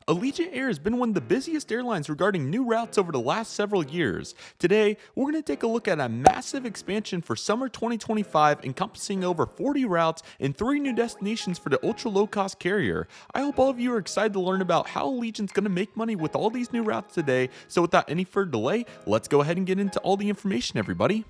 Allegiant Air has been one of the busiest airlines regarding new routes over the last several years. Today, we're going to take a look at a massive expansion for summer 2025 encompassing over 40 routes and 3 new destinations for the ultra low cost carrier. I hope all of you are excited to learn about how Allegiant's going to make money with all these new routes today. So without any further delay, let's go ahead and get into all the information, everybody.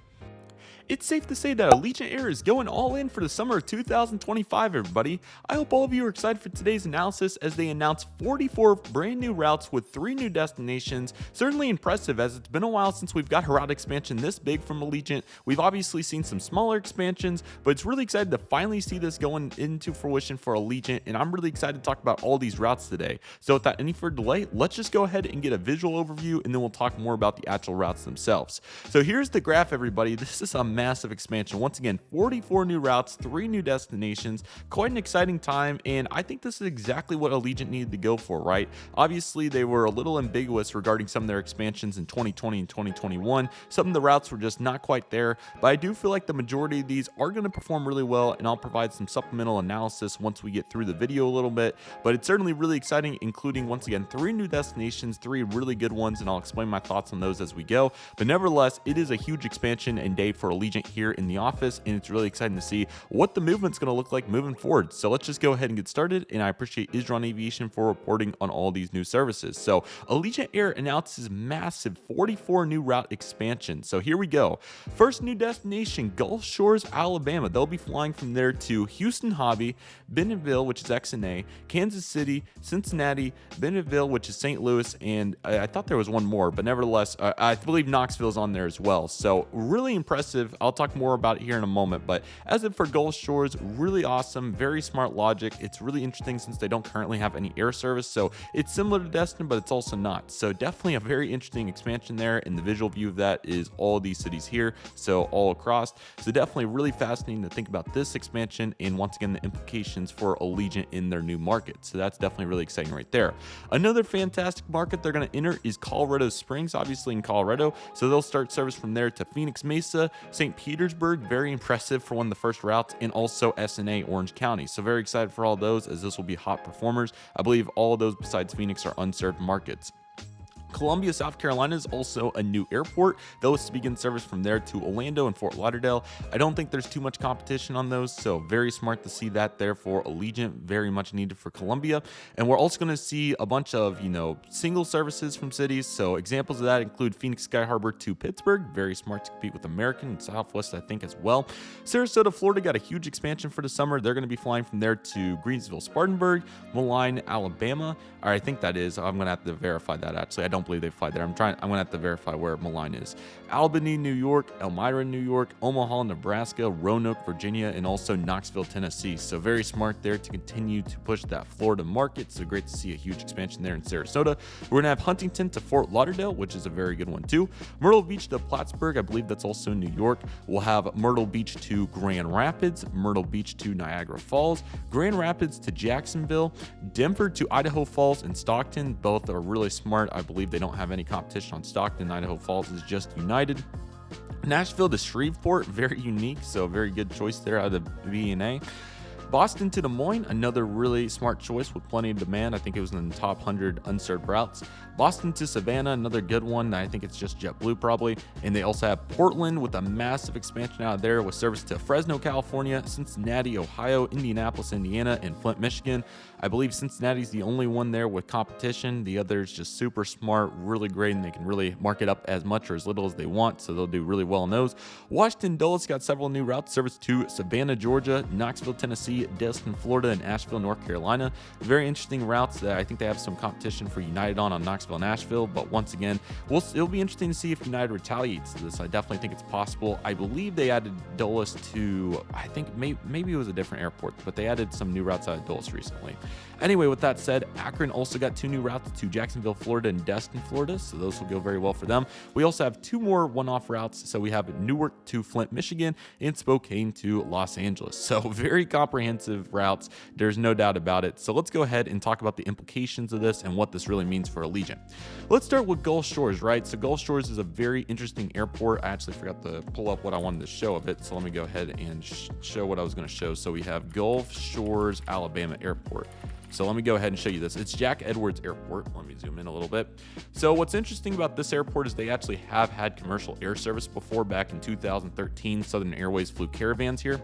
It's safe to say that Allegiant Air is going all in for the summer of 2025, everybody. I hope all of you are excited for today's analysis as they announce 44 brand new routes with 3 new destinations. Certainly impressive, as it's been a while since we've got a route expansion this big from Allegiant. We've obviously seen some smaller expansions, but it's really excited to finally see this going into fruition for Allegiant, and I'm really excited to talk about all these routes today. So without any further delay, let's just go ahead and get a visual overview, and then we'll talk more about the actual routes themselves. So here's the graph, everybody. This is a massive expansion. Once again, 44 new routes, 3 new destinations, quite an exciting time, and I think this is exactly what Allegiant needed to go for, right? Obviously, they were a little ambiguous regarding some of their expansions in 2020 and 2021. Some of the routes were just not quite there, but I do feel like the majority of these are going to perform really well, and I'll provide some supplemental analysis once we get through the video a little bit, but it's certainly really exciting, including, once again, 3 new destinations, 3 really good ones, and I'll explain my thoughts on those as we go. But nevertheless, it is a huge expansion and day for Allegiant here in the office, and it's really exciting to see what the movement's going to look like moving forward. So let's just go ahead and get started, and I appreciate Aviation for reporting on all these new services. So Allegiant Air announces massive 44 new route expansion. So here we go. First new destination, Gulf Shores, Alabama. They'll be flying from there to Houston Hobby, Bentonville, which is XNA, Kansas City, Cincinnati, Bentonville, which is St. Louis, and I thought there was one more, but nevertheless, I believe Knoxville's on there as well. So really impressive. I'll talk more about it here in a moment, but as if for Gulf Shores, really awesome, very smart logic. It's really interesting since they don't currently have any air service, so it's similar to Destin, but it's also not. So definitely a very interesting expansion there, and the visual view of that is all these cities here, so all across. So definitely really fascinating to think about this expansion, and once again, the implications for Allegiant in their new market. So that's definitely really exciting right there. Another fantastic market they're going to enter is Colorado Springs, obviously in Colorado. So they'll start service from there to Phoenix Mesa, St. Petersburg, very impressive for one of the first routes, and also SNA, Orange County. So very excited for all those, as this will be hot performers. I believe all of those besides Phoenix are unserved markets. Columbia, South Carolina is also a new airport. They'll begin service from there to Orlando and Fort Lauderdale. I don't think there's too much competition on those, so very smart to see that there for Allegiant. Very much needed for Columbia. And we're also going to see a bunch of, single services from cities. So examples of that include Phoenix Sky Harbor to Pittsburgh. Very smart to compete with American and Southwest, I think, as well. Sarasota, Florida got a huge expansion for the summer. They're going to be flying from there to Greensville, Spartanburg, Moline, Alabama. Or I think that is. I'm going to have to verify that, actually. I don't believe they fly there. I'm going to have to verify where Moline is. Albany, New York, Elmira, New York, Omaha, Nebraska, Roanoke, Virginia, and also Knoxville, Tennessee. So very smart there to continue to push that Florida market. So great to see a huge expansion there in Sarasota. We're going to have Huntington to Fort Lauderdale, which is a very good one too. Myrtle Beach to Plattsburgh, I believe that's also in New York. We'll have Myrtle Beach to Grand Rapids, Myrtle Beach to Niagara Falls, Grand Rapids to Jacksonville, Denver to Idaho Falls, and Stockton. Both are really smart. I believe they don't have any competition on Stockton. Idaho Falls is just United. Nashville to Shreveport, very unique, so very good choice there out of the VNA. Boston to Des Moines, another really smart choice with plenty of demand. I think it was in the top 100 unserved routes. Boston to Savannah, another good one. I think it's just JetBlue probably. And they also have Portland with a massive expansion out there with service to Fresno, California, Cincinnati, Ohio, Indianapolis, Indiana, and Flint, Michigan. I believe Cincinnati's the only one there with competition. The others just super smart, really great, and they can really mark it up as much or as little as they want, so they'll do really well on those. Washington Dulles got several new routes service to Savannah, Georgia, Knoxville, Tennessee, Destin, Florida, and Asheville, North Carolina. Very interesting routes that I think they have some competition for United on Knoxville and Asheville, but once again, it'll be interesting to see if United retaliates to this. I definitely think it's possible. I believe they added Dulles to, I think maybe it was a different airport, but they added some new routes out of Dulles recently. Anyway, with that said, Akron also got 2 new routes to Jacksonville, Florida, and Destin, Florida, so those will go very well for them. We also have 2 more one-off routes, so we have Newark to Flint, Michigan, and Spokane to Los Angeles. So very comprehensive routes, there's no doubt about it. So let's go ahead and talk about the implications of this and what this really means for Allegiant. Let's start with Gulf Shores, right? So Gulf Shores is a very interesting airport. I actually forgot to pull up what I wanted to show of it, so let me go ahead and show what I was going to show. So we have Gulf Shores, Alabama Airport. So let me go ahead and show you this. It's Jack Edwards Airport. Let me zoom in a little bit. So what's interesting about this airport is they actually have had commercial air service before. Back in 2013, Southern Airways flew Caravans here.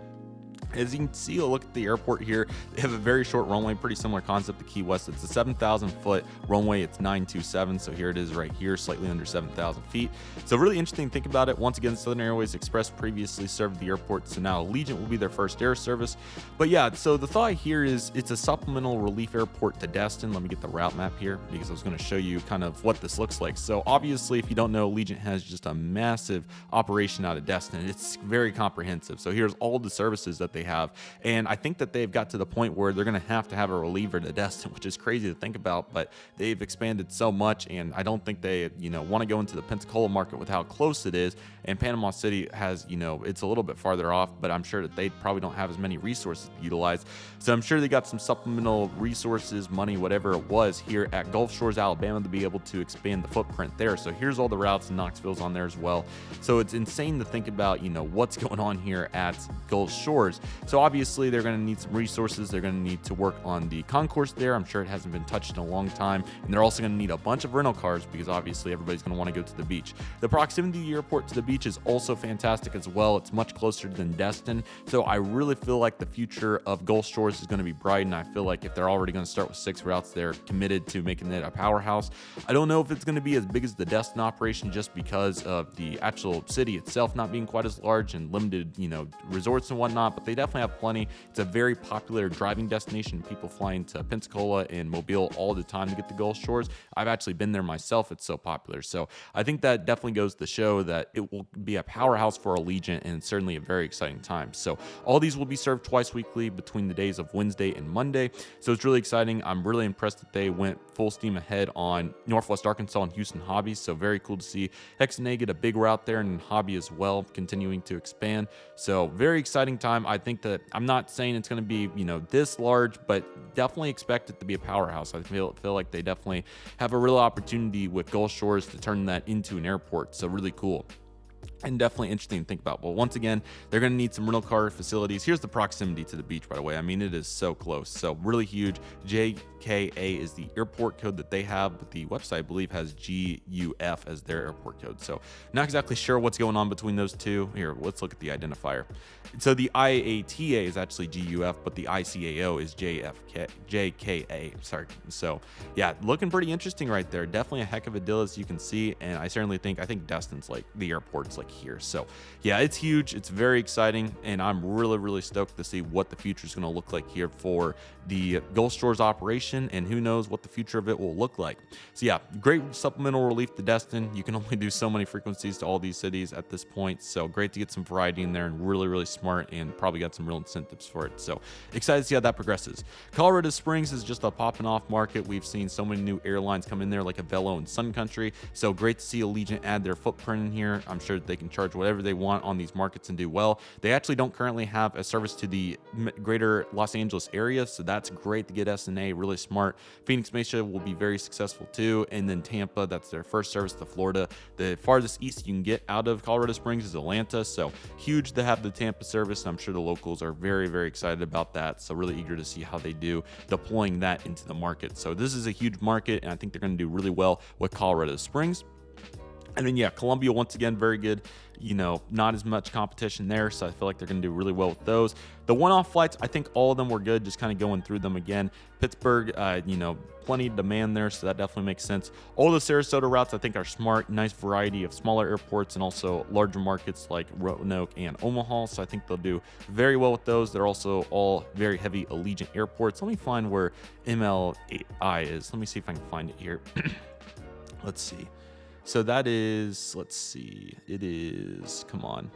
As you can see, a look at the airport here. They have a very short runway, pretty similar concept to Key West. It's a 7,000 foot runway. It's 927, so here it is right here, slightly under 7,000 feet. So really interesting to think about it. Once again, Southern Airways Express previously served the airport, so now Allegiant will be their first air service. But yeah, so the thought here is it's a supplemental relief airport to Destin. Let me get the route map here because I was going to show you kind of what this looks like. So obviously, if you don't know, Allegiant has just a massive operation out of Destin. It's very comprehensive. So here's all the services that they have, and I think that they've got to the point where they're going to have a reliever to Destin, which is crazy to think about, but they've expanded so much, and I don't think they want to go into the Pensacola market with how close it is. And Panama City has, it's a little bit farther off, but I'm sure that they probably don't have as many resources to utilize. So I'm sure they got some supplemental resources, money, whatever it was, here at Gulf Shores, Alabama, to be able to expand the footprint there. So here's all the routes, and Knoxville's on there as well. So it's insane to think about, what's going on here at Gulf Shores. So obviously they're going to need some resources. They're going to need to work on the concourse there. I'm sure it hasn't been touched in a long time. And they're also going to need a bunch of rental cars because obviously everybody's going to want to go to the beach. The proximity of the airport to the beach is also fantastic as well. It's much closer than Destin. So I really feel like the future of Gulf Shores is going to be bright. And I feel like if they're already going to start with 6 routes, they're committed to making it a powerhouse. I don't know if it's going to be as big as the Destin operation just because of the actual city itself not being quite as large and limited, resorts and whatnot, but they definitely have plenty. It's a very popular driving destination. People flying to Pensacola and Mobile all the time to get to Gulf Shores. I've actually been there myself. It's so popular. So I think that definitely goes to show that it will be a powerhouse for Allegiant, and certainly a very exciting time. So all these will be served twice weekly between the days of Wednesday and Monday. So it's really exciting. I'm really impressed that they went full steam ahead on Northwest Arkansas and Houston Hobby. So very cool to see Hexanay get a big route there, and Hobby as well, continuing to expand. So very exciting time. I think that I'm not saying it's going to be, this large, but definitely expect it to be a powerhouse. I feel like they definitely have a real opportunity with Gulf Shores to turn that into an airport. So really cool. And definitely interesting to think about. Well, once again, they're going to need some rental car facilities. Here's the proximity to the beach, by the way. I mean, it is so close. So really huge. JKA is the airport code that they have, but the website, I believe, has GUF as their airport code. So not exactly sure what's going on between those two. Here, let's look at the identifier. So the IATA is actually GUF, but the ICAO is JKA. Sorry. So yeah, looking pretty interesting right there. Definitely a heck of a deal, as you can see. And I think Destin's like the airport's like here. So yeah, it's huge. It's very exciting, and I'm really stoked to see what the future is going to look like here for the Gulf Shores operation, and who knows what the future of it will look like. So yeah, great supplemental relief to Destin. You can only do so many frequencies to all these cities at this point, so great to get some variety in there, and really smart, and probably got some real incentives for it. So excited to see how that progresses. Colorado Springs is just a popping off market. We've seen so many new airlines come in there, like Avelo and Sun Country. So great to see Allegiant add their footprint in here. I'm sure that they can charge whatever they want on these markets and do well. They actually don't currently have a service to the greater Los Angeles area, so that's great to get SNA. Really smart. Phoenix Mesa will be very successful too, and then Tampa, that's their first service to Florida. The farthest east you can get out of Colorado Springs is Atlanta, so huge to have the Tampa service. I'm sure the locals are very excited about that, so really eager to see how they do deploying that into the market. So this is a huge market, and I think they're going to do really well with Colorado Springs. And then, yeah, Columbia, once again, very good. Not as much competition there, so I feel like they're going to do really well with those. The one-off flights, I think all of them were good, just kind of going through them again. Pittsburgh, plenty of demand there, so that definitely makes sense. All the Sarasota routes, I think, are smart. Nice variety of smaller airports and also larger markets like Roanoke and Omaha, so I think they'll do very well with those. They're also all very heavy Allegiant airports. Let me find where MLI is. Let me see if I can find it here. Let's see. So that is, let's see, it is, come on,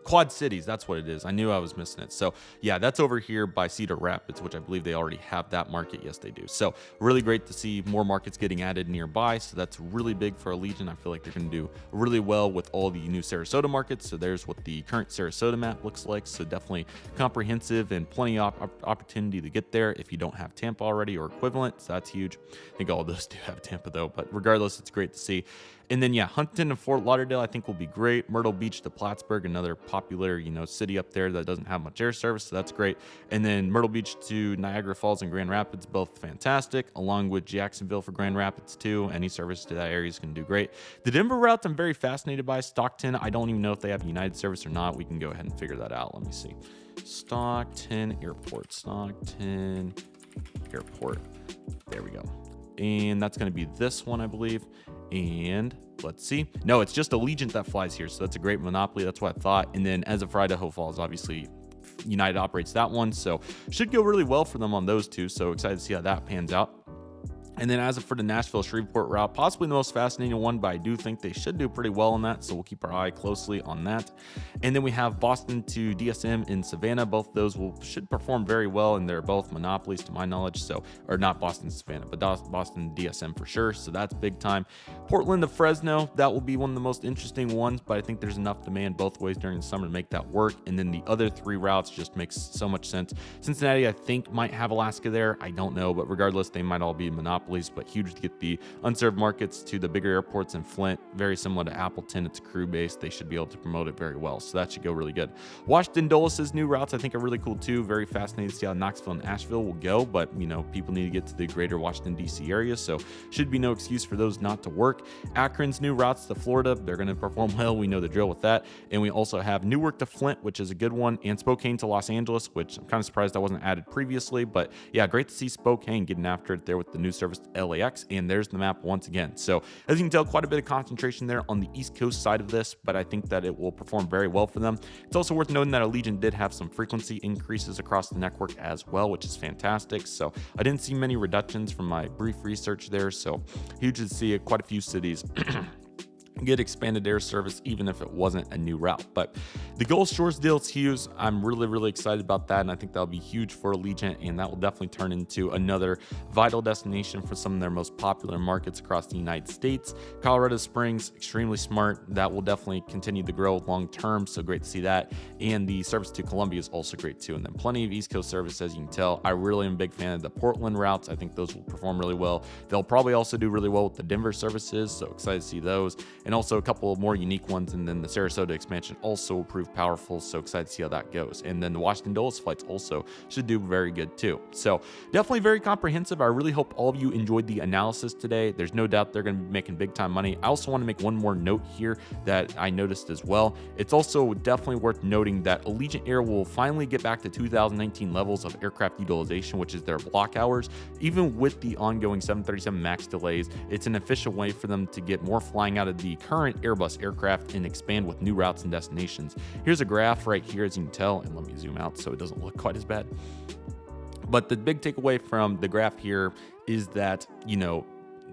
Quad Cities, that's what it is. I knew I was missing it. So yeah, that's over here by Cedar Rapids, which I believe they already have that market. Yes, they do. So really great to see more markets getting added nearby. So that's really big for Allegiant. I feel like they're going to do really well with all the new Sarasota markets. So there's what the current Sarasota map looks like. So definitely comprehensive and plenty of opportunity to get there if you don't have Tampa already or equivalent. So that's huge. I think all of those do have Tampa though, but regardless, it's great to see. And then, yeah, Huntington and Fort Lauderdale, I think will be great. Myrtle Beach to Plattsburgh, another popular, city up there that doesn't have much air service, so that's great. And then Myrtle Beach to Niagara Falls and Grand Rapids, both fantastic, along with Jacksonville for Grand Rapids too. Any service to that area is going to do great. The Denver routes I'm very fascinated by. Stockton, I don't even know if they have United service or not. We can go ahead and figure that out. Let me see. Stockton Airport. There we go. And that's going to be this one, I believe. And let's see. No, it's just Allegiant that flies here. So that's a great monopoly. That's what I thought. And then as of Friday, Idaho Falls, obviously United operates that one. So should go really well for them on those two. So excited to see how that pans out. And then as for the Nashville Shreveport route, possibly the most fascinating one, but I do think they should do pretty well on that, so we'll keep our eye closely on that. And then we have Boston to DSM in Savannah. Both of those should perform very well, and they're both monopolies to my knowledge. So, or not Boston to Savannah, but Boston to DSM for sure. So that's big time. Portland to Fresno, that will be one of the most interesting ones, but I think there's enough demand both ways during the summer to make that work. And then the other three routes just makes so much sense. Cincinnati, I think, might have Alaska there. I don't know, but regardless, they might all be monopolies. But huge to get the unserved markets to the bigger airports in Flint. Very similar to Appleton. It's crew based. They should be able to promote it very well. So that should go really good. Washington Dulles' new routes I think are really cool too. Very fascinating to see how Knoxville and Asheville will go. But people need to get to the greater Washington DC area, so should be no excuse for those not to work. Akron's new routes to Florida, they're going to perform well. We know the drill with that. And we also have Newark to Flint, which is a good one, and Spokane to Los Angeles, which I'm kind of surprised that wasn't added previously. But yeah, great to see Spokane getting after it there with the new service to LAX, and there's the map once again. So as you can tell, quite a bit of concentration there on the East Coast side of this, but I think that it will perform very well for them. It's also worth noting that Allegiant did have some frequency increases across the network as well, which is fantastic. So I didn't see many reductions from my brief research there, so huge to see quite a few cities get expanded air service, even if it wasn't a new route. But the Gulf Shores deal is huge. I'm really excited about that, and I think that'll be huge for Allegiant, and that will definitely turn into another vital destination for some of their most popular markets across the United States. Colorado Springs, extremely smart. That will definitely continue to grow long term, so great to see that. And the service to Columbia is also great too. And then plenty of East Coast service, as you can tell. I really am a big fan of the Portland routes. I think those will perform really well. They'll probably also do really well with the Denver services, so excited to see those. And also a couple of more unique ones, and then the Sarasota expansion also will prove powerful, so excited to see how that goes. And then the Washington Dulles flights also should do very good too. So definitely very comprehensive. I really hope all of you enjoyed the analysis today. There's no doubt they're going to be making big time money. I also want to make one more note here that I noticed as well. It's also definitely worth noting that Allegiant Air will finally get back to 2019 levels of aircraft utilization, which is their block hours. Even with the ongoing 737 MAX delays, it's an efficient way for them to get more flying out of the current Airbus aircraft and expand with new routes and destinations. Here's a graph right here, as you can tell, and let me zoom out so it doesn't look quite as bad. But the big takeaway from the graph here is that,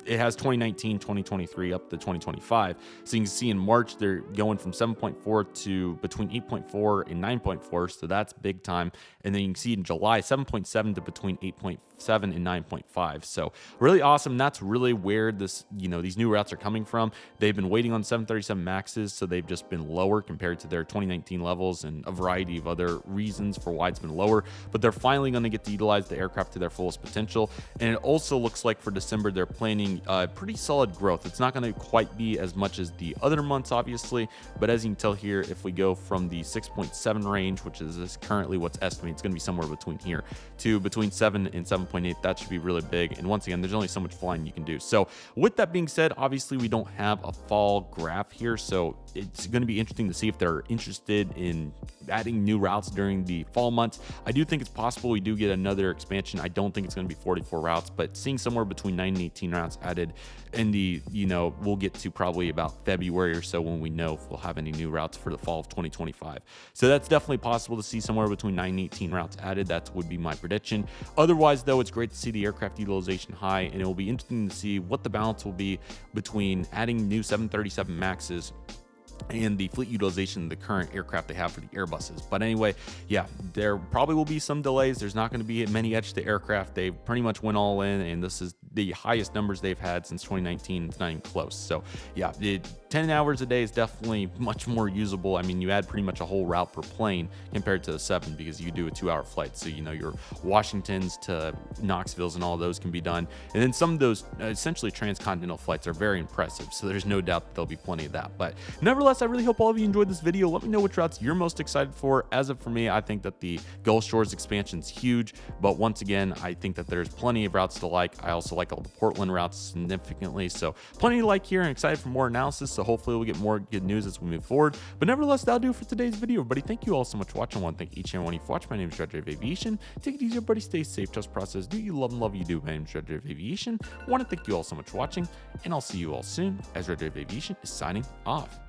it has 2019, 2023 up to 2025. So you can see in March, they're going from 7.4 to between 8.4 and 9.4. So that's big time. And then you can see in July, 7.7 to between 8.7 and 9.5. So really awesome. That's really where this, these new routes are coming from. They've been waiting on 737 Maxes, so they've just been lower compared to their 2019 levels, and a variety of other reasons for why it's been lower. But they're finally going to get to utilize the aircraft to their fullest potential. And it also looks like for December, they're planning pretty solid growth. It's not going to quite be as much as the other months, obviously, but as you can tell here, if we go from the 6.7 range, which is currently what's estimated, it's going to be somewhere between here, to between 7 and 7.8, that should be really big. And once again, there's only so much flying you can do. So with that being said, obviously we don't have a fall graph here, so it's going to be interesting to see if they're interested in adding new routes during the fall months. I do think it's possible we do get another expansion. I don't think it's going to be 44 routes, but seeing somewhere between 9 and 18 routes added in the, we'll get to probably about February or so when we know if we'll have any new routes for the fall of 2025. So that's definitely possible to see somewhere between 9 and 18 routes added. That would be my prediction. Otherwise, though, it's great to see the aircraft utilization high, and it will be interesting to see what the balance will be between adding new 737 Maxes and the fleet utilization of the current aircraft they have for the Airbuses. But anyway, yeah, there probably will be some delays. There's not going to be many edge to aircraft. They pretty much went all in, and this is the highest numbers they've had since 2019. It's not even close. So yeah, 10 hours a day is definitely much more usable. I mean, you add pretty much a whole route per plane compared to the 7, because you do a 2-hour flight. So, your Washingtons to Knoxville's and all those can be done. And then some of those essentially transcontinental flights are very impressive. So there's no doubt that there'll be plenty of that. But nevertheless, nevertheless, I really hope all of you enjoyed this video. Let me know which routes you're most excited for. As of for me, I think that the Gulf Shores expansion is huge, but once again, I think that there's plenty of routes to like. I also like all the Portland routes significantly, so plenty to like here, and excited for more analysis. So hopefully we'll get more good news as we move forward. But nevertheless, that'll do it for today's video, everybody. Thank you all so much for watching. I want to thank each and every one of you for watching. My name is Redriveraviation. Take it easy, everybody. Stay safe. Trust process. Do you love and love you do. My name is Redriveraviation. I want to thank you all so much for watching, and I'll see you all soon as Redriveraviation is signing off.